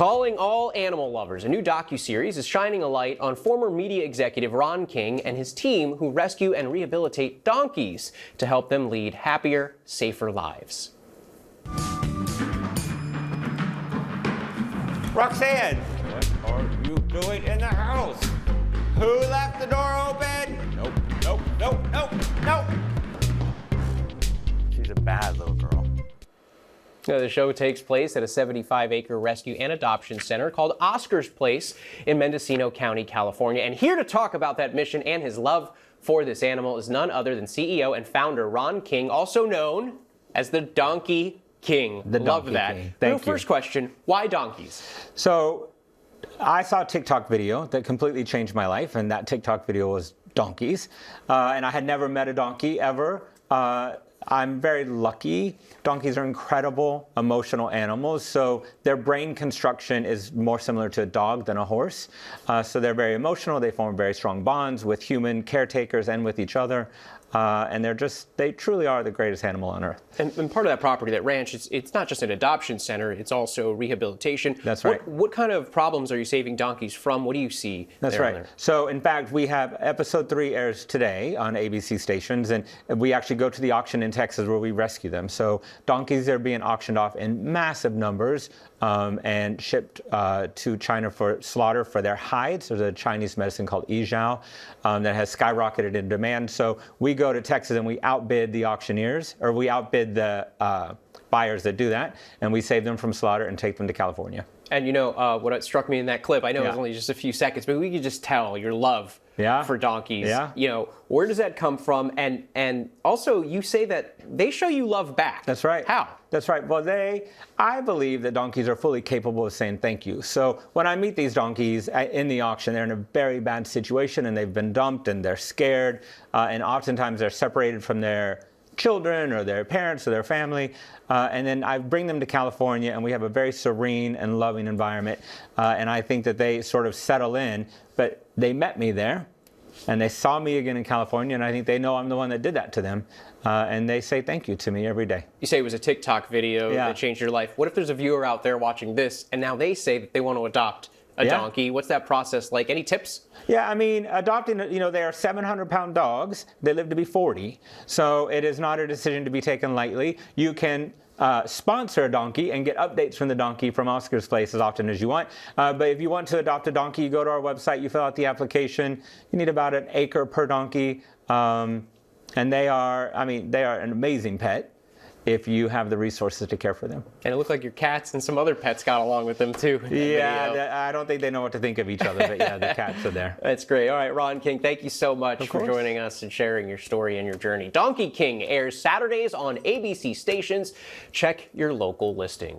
Calling all animal lovers, a new docuseries is shining a light on former media executive Ron King and his team who rescue and rehabilitate donkeys to help them lead happier, safer lives. Roxanne, what are you doing in the house? Who left the door open? Nope, nope, nope, nope, nope. She's a bad little girl. The show takes place at a 75-acre rescue and adoption center called Oscar's Place in Mendocino County, California. And here to talk about that mission and his love for this animal is none other than CEO and founder Ron King, also known as the Donkey King. Love that. Thank you. First question, why donkeys? So I saw a TikTok video that completely changed my life, and that TikTok video was donkeys. And I had never met a donkey ever. I'm very lucky. Donkeys are incredible, emotional animals, so their brain construction is more similar to a dog than a horse. So they're very emotional. They form very strong bonds with human caretakers and with each other. And they truly are the greatest animal on earth. And part of that property, that ranch, it's not just an adoption center, it's also rehabilitation. That's right. What kind of problems are you saving donkeys from? What do you see? That's right. So in fact, we have episode 3 airs today on ABC stations, and we actually go to the auction in Texas where we rescue them. So donkeys are being auctioned off in massive numbers and shipped to China for slaughter for their hides. There's a Chinese medicine called Yizhao that has skyrocketed in demand. So we go to Texas and we outbid the auctioneers, or we outbid the buyers that do that, and we save them from slaughter and take them to California. And you know, what struck me in that clip, I know it was only just a few seconds, but we could just tell your love for donkeys. Yeah. You know, where does that come from? And also, you say that they show you love back. That's right. How? That's right. Well, I believe that donkeys are fully capable of saying thank you. So when I meet these donkeys in the auction, they're in a very bad situation and they've been dumped and they're scared. And oftentimes they're separated from their children or their parents or their family. And then I bring them to California and we have a very serene and loving environment. And I think that they sort of settle in, but they met me there. And they saw me again in California, and I think they know I'm the one that did that to them. And they say thank you to me every day. You say it was a TikTok video that changed your life. What if there's a viewer out there watching this, and now they say that they want to adopt a donkey? What's that process like? Any tips? Yeah, I mean, adopting, they are 700-pound dogs. They live to be 40. So it is not a decision to be taken lightly. You can sponsor a donkey and get updates from the donkey from Oscar's Place as often as you want. But if you want to adopt a donkey, you go to our website, you fill out the application. You need about an acre per donkey. And they are an amazing pet if you have the resources to care for them. And it looked like your cats and some other pets got along with them too. Yeah, I don't think they know what to think of each other, but yeah, the cats are there. That's great. All right, Ron King, thank you so much for joining us and sharing your story and your journey. Donkey King airs Saturdays on ABC stations. Check your local listings.